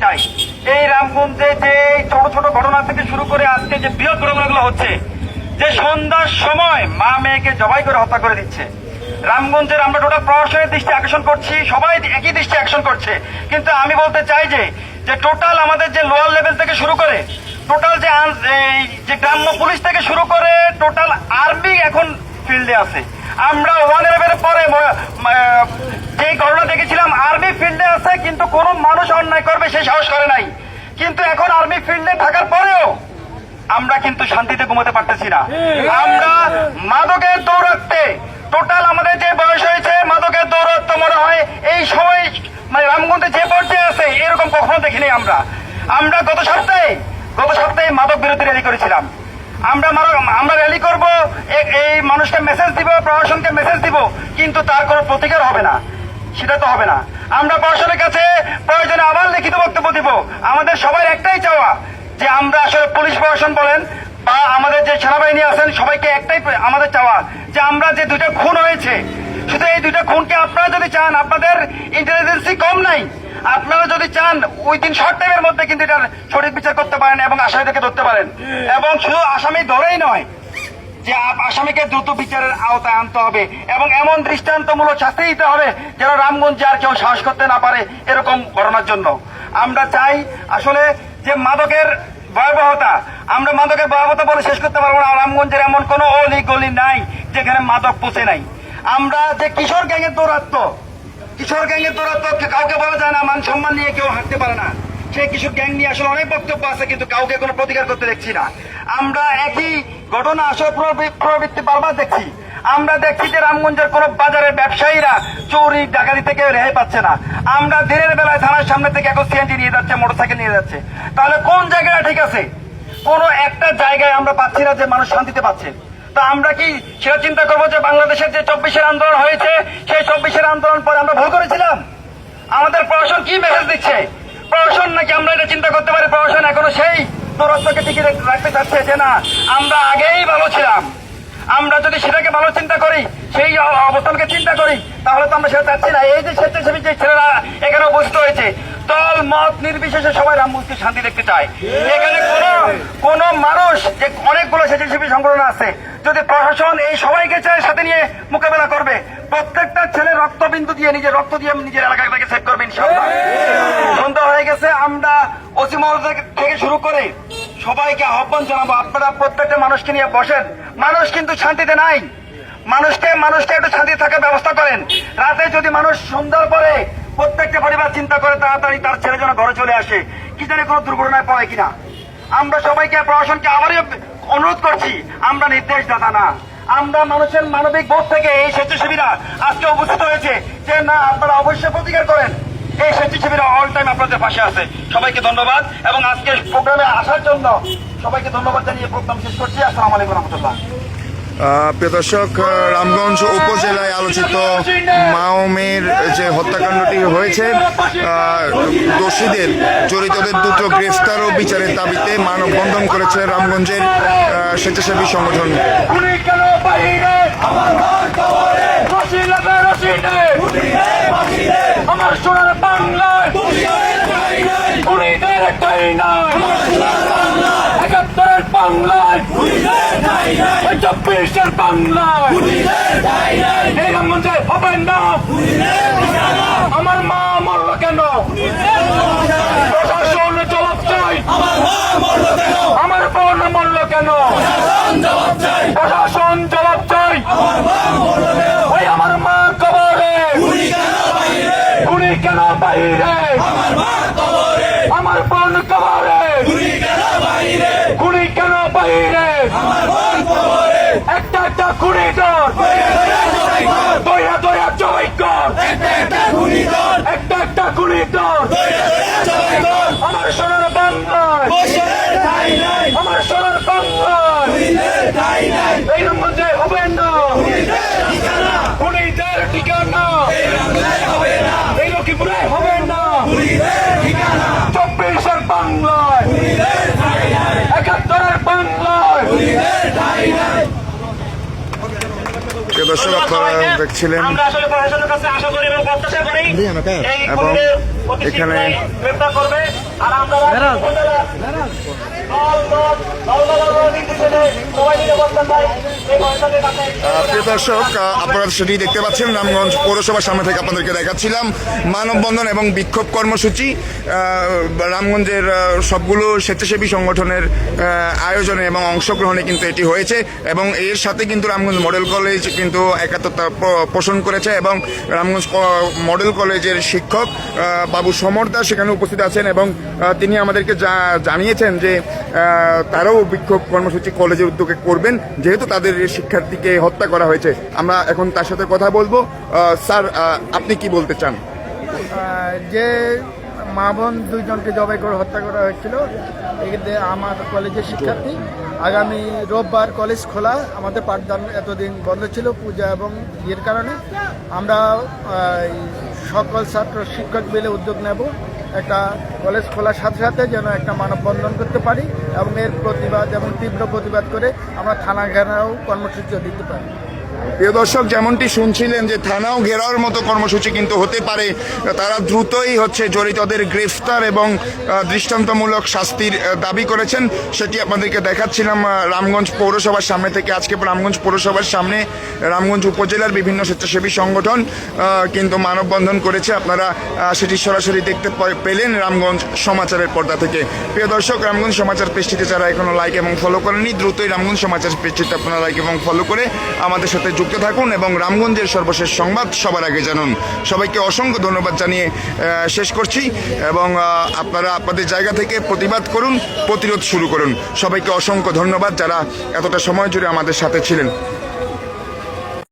চাই। এই রামগঞ্জে যে ছোট ছোট ঘটনা থেকে শুরু করে আজকে যে বৃহৎ ঘটনাগুলো হচ্ছে, যে সন্ধ্যার সময় মা মেয়েকে জবাই করে হত্যা করে দিচ্ছে, রামগঞ্জের আমরা টোটাল প্রশাসনের দৃষ্টি আকর্ষণ করছি, সবাই একই দৃষ্টি আকর্ষণ করছে। কিন্তু আমি বলতে চাই যে টোটাল আমাদের যে লোয়ার লেভেল থেকে শুরু করে টোটাল যে গ্রাম্য পুলিশ থেকে শুরু করে টোটাল আর্মি এখন ফিল্ডে আছে। আমরা 111 পরে যে ঘটনা দেখেছিলাম আর্মি ফিল্ডে আছে, কিন্তু কোন মানুষ অন্যায় করবে সেই সাহস করে নাই। কিন্তু এখন আর্মি ফিল্ডে থাকার পরেও আমরা কিন্তু শান্তিতে ঘুমাতে পারতেছি না। আমরা মাদকের দৌরাত্মে টোটাল আমাদের যে বয়স হয়েছে মাদকের দৌরাত্ম মনে হয় এই সময় রামগঞ্জে যে পর্যায়ে আছে এরকম কখনো দেখিনি। আমরা গত সপ্তাহে মাদক বিরোধী র্যালি করেছিলাম। আমরা র্যালি করব, এই মানুষকে মেসেজ দিব, প্রশাসনকে মেসেজ দিব, কিন্তু তার কোনো প্রতিকার হবে না, সেটা তো হবে না। আমরা প্রশাসনের কাছে প্রয়োজনে আবার লিখিত বক্তব্য দিব। আমাদের সবার একটাই চাওয়া যে আমরা আসলে পুলিশ প্রশাসন বলেন বা আমাদের যে সেনাবাহিনী আছেন সবাইকে একটাই আমাদের চাওয়া যে আমরা যে দুইটা খুন হয়েছে, শুধু এই দুইটা খুনকে আপনারা যদি চান, আপনাদের ইন্টেলিজেন্সি কম নাই, আপনারা যদি চান উইদিন শর্ট টাইমের মধ্যে কিন্তু এটার সঠিক বিচার করতে পারেন এবং আসামিদেরকে ধরতে পারেন। এবং শুধু আসামি ধরেই নয়, যে আসামিকে দ্রুত বিচারের আওতায় আনতে হবে এবং এমন দৃষ্টান্তমূলক শাস্তি দিতে হবে যেন রামগঞ্জে আর কেউ সাহস করতে না পারে এরকম ঘটনার জন্য। আমরা চাই আসলে যে মাদকের ভয়াবহতা, আমরা মাদকের ভয়াবহতা বলে শেষ করতে পারবো না। রামগঞ্জের এমন কোন অলি গলি নাই যেখানে মাদক পৌঁছে নাই। আমরা যে কিশোর গ্যাংয়ের দৌরাত্ম কাউকে বলা যায় না, মান সম্মান নিয়ে কেউ হাঁটতে পারে না। সেই কিশোর গ্যাং নিয়ে আসলে অনেক বক্তব্য আছে, কিন্তু কাউকে কোনো প্রতিকার করতে দেখছি না। আমরা একই ঘটনা আসলে পুনরাবৃত্তি বারবার দেখছি। আমরা দেখছি যে রামগঞ্জের কোন বাজারের ব্যবসায়ীরা চুরি ডাকাতি থেকে রেহাই পাচ্ছে না। আমরা দিনের বেলায় থানার সামনে থেকে এখন সিএনজি নিয়ে যাচ্ছে, মোটরসাইকেল নিয়ে যাচ্ছে। তাহলে কোন জায়গাটা ঠিক আছে? কোন একটা জায়গায় আমরা পাচ্ছি না যে মানুষ শান্তিতে পাচ্ছে। তা আমরা কি সেটা চিন্তা করবো যে বাংলাদেশের যে 24-এর আন্দোলন হয়েছে সেই 24-এর আন্দোলন পরে আমরা ভুল করেছিলাম? আমাদের প্রশাসন কি মেসেজ দিচ্ছে? প্রশাসন নাকি আমরা এটা চিন্তা করতে পারি প্রশাসন এখনো সেই দৌরাত্মকে টিকে রাখতে চাচ্ছে যে না আমরা আগেই ভালো ছিলাম। আমরা যদি সেটাকে ভালো চিন্তা করি, সেই অবস্থানকে চিন্তা করি, তাহলে তো আমরা সেটা চাচ্ছি না। এই যে স্বেচ্ছাসেবী যে ছেলেরা এখানে উপস্থিত হয়েছে, দল মত নির্বিশেষে সবাই রামগঞ্জকে শান্তি দেখতে চায়। এখানে কোন মানুষ যে অনেকগুলো স্বেচ্ছাসেবী সংগঠন আছে, যদি প্রশাসন এই সবাইকে চায় সাথে নিয়ে মোকাবেলা করবে, প্রত্যেকটা ছেলে রক্তবিন্দু দিয়ে রক্ত দিয়ে নিজের এলাকাটাকে সেভ করবে ইনশাআল্লাহ। সন্ধ্যা হয়ে গেছে, আমরা ওসি মহোদয় থেকে শুরু করে সবাইকে আহ্বান জানাবো, আপনারা প্রত্যেকটা মানুষকে নিয়ে বসেন। মানুষ কিন্তু শান্তিতে নাই, মানুষকে একটু শান্তিতে থাকার ব্যবস্থা করেন। রাতে যদি মানুষ সন্ধ্যার পরে প্রত্যেকটা পরিবার চিন্তা করে তাড়াতাড়ি তার ছেলে যেন ঘরে চলে আসে, কি জানে কোনো দুর্ঘটনায় পড়ে কিনা। আমরা সবাইকে প্রশাসনকে আবারই অনুরোধ করছি, আমরা নির্দেশদাতা না, আমরা মানুষের মানবিক বোধ থেকে এই স্বেচ্ছাসেবীরা আজকে উপস্থিত হয়েছে যে না আপনারা অবশ্যই প্রতিকার করেন। এই স্বেচ্ছাসেবীরা অল টাইম আপনাদের পাশে আছে। সবাইকে ধন্যবাদ এবং আজকে প্রোগ্রামে আসার জন্য সবাইকে ধন্যবাদ জানিয়ে প্রোগ্রাম শেষ করছি। আসসালামু আলাইকুম রহমতুল্লাহ। প্রিয় দর্শক, রামগঞ্জ উপজেলায় আলোচিত মাওমের যে হত্যাকাণ্ডটি হয়েছে, দোষীদের জড়িতদের দ্রুত গ্রেফতার ও বিচারের দাবিতে মানববন্ধন করেছে রামগঞ্জের স্বেচ্ছাসেবী সংগঠন। আমার সোনার বাংলায় 71-এর বাংলায় 24-এর বাংলায় এই রামগঞ্জে হবে না। আমার মা মরল কেন? প্রশাসন জবাব চাই। আমার বোন মরল কেন? প্রশাসন জবাব চাই। ওই আমার মা কবরে, খুনি কেন বাইরে? আমার বোন কবরে, খুনি কেন বাইরে? একটা একটা খুনি দর, দয়া দয়া জয় কর, একটা একটা খুনি দর। আমার সোনার বাংলায়, আমার সোনার বাংলায় এই রামগঞ্জে হবে না খুনিদের ঠিকানা, এই লক্ষ্মীপুরে হবে না 24-এর বাংলায়, 71-এর বাংলায়। দর্শক, আপনারা দেখছিলেন আমরা আসলে প্রশাসনের কাছে আশা করি এবং প্রত্যাশা করি এই এবং খুনিদের অতি এখানে শীঘ্রই গ্রেফতার করবে। প্রিয় দর্শক, আপনারা সেটি দেখতে পাচ্ছেন রামগঞ্জ পৌরসভার সামনে থেকে আপনাদেরকে দেখাচ্ছিলাম মানববন্ধন এবং বিক্ষোভ কর্মসূচি রামগঞ্জের সবগুলো স্বেচ্ছাসেবী সংগঠনের আয়োজনে এবং অংশগ্রহণে কিন্তু এটি হয়েছে এবং এর সাথে কিন্তু রামগঞ্জ মডেল কলেজ কিন্তু একাত্মতা পোষণ করেছে এবং রামগঞ্জ মডেল কলেজের শিক্ষক বাবু সমর দাস সেখানে উপস্থিত আছেন এবং তিনি আমাদেরকে জানিয়েছেন যে তারাও বিক্ষোভ কর্মসূচি কলেজের উদ্যোগে করবেন যেহেতু তাদের শিক্ষার্থীকে হত্যা করা হয়েছে। আমরা এখন তার সাথে কথা বলবো। স্যার, আপনি কি বলতে চান? যে মা বোন দুইজনকে জবাই করে হত্যা করা হয়েছিল, এক্ষেত্রে আমার কলেজের শিক্ষার্থী আগামী রোববার কলেজ খোলা, আমাদের পাঠদান এতদিন বন্ধ ছিল পূজা এবং ইয়ের কারণে। আমরা সকল ছাত্র শিক্ষক মিলে উদ্যোগ নেব একটা কলেজ খোলার সাথে সাথে যেন একটা মানববন্ধন করতে পারি এবং এর প্রতিবাদ এবং তীব্র প্রতিবাদ করে আমরা থানা ঘেরাও কর্মসূচিও দিতে পারি। প্রিয় দর্শক, যেমনটি শুনছিলেন যে থানাও ঘেরাওর মতো কর্মসূচি কিন্তু হতে পারে। তারা দ্রুতই জড়িতদের গ্রেফতার এবং দৃষ্টান্তমূলক শাস্তির দাবি করেছেন, সেটি আপনাদেরকে দেখাচ্ছিলাম রামগঞ্জ পৌরসভার সামনে থেকে। আজকে রামগঞ্জ পৌরসভার সামনে রামগঞ্জ উপজেলার বিভিন্ন স্বেচ্ছাসেবী সংগঠন কিন্তু মানববন্ধন করেছে। আপনারা সেটি সরাসরি দেখতে পেলেন রামগঞ্জ সমাচারের পর্দা থেকে। প্রিয় দর্শক, রামগঞ্জ সমাচার পেজটিতে যারা এখনো লাইক এবং ফলো করেননি, দ্রুতই রামগঞ্জ সমাচার পেজটিতে আপনারা লাইক এবং ফলো করে আমাদের সাথে যুক্ত থাকুন এবং রামগঞ্জের সর্বশেষ সংবাদ সবার আগে জানুন। সবাইকে অসংখ্য ধন্যবাদ জানিয়ে শেষ করছি এবং আপনারা আপনাদের জায়গা থেকে প্রতিবাদ করুন, প্রতিরোধ শুরু করুন। সবাইকে অসংখ্য ধন্যবাদ যারা এতটা সময় জুড়ে আমাদের সাথে ছিলেন।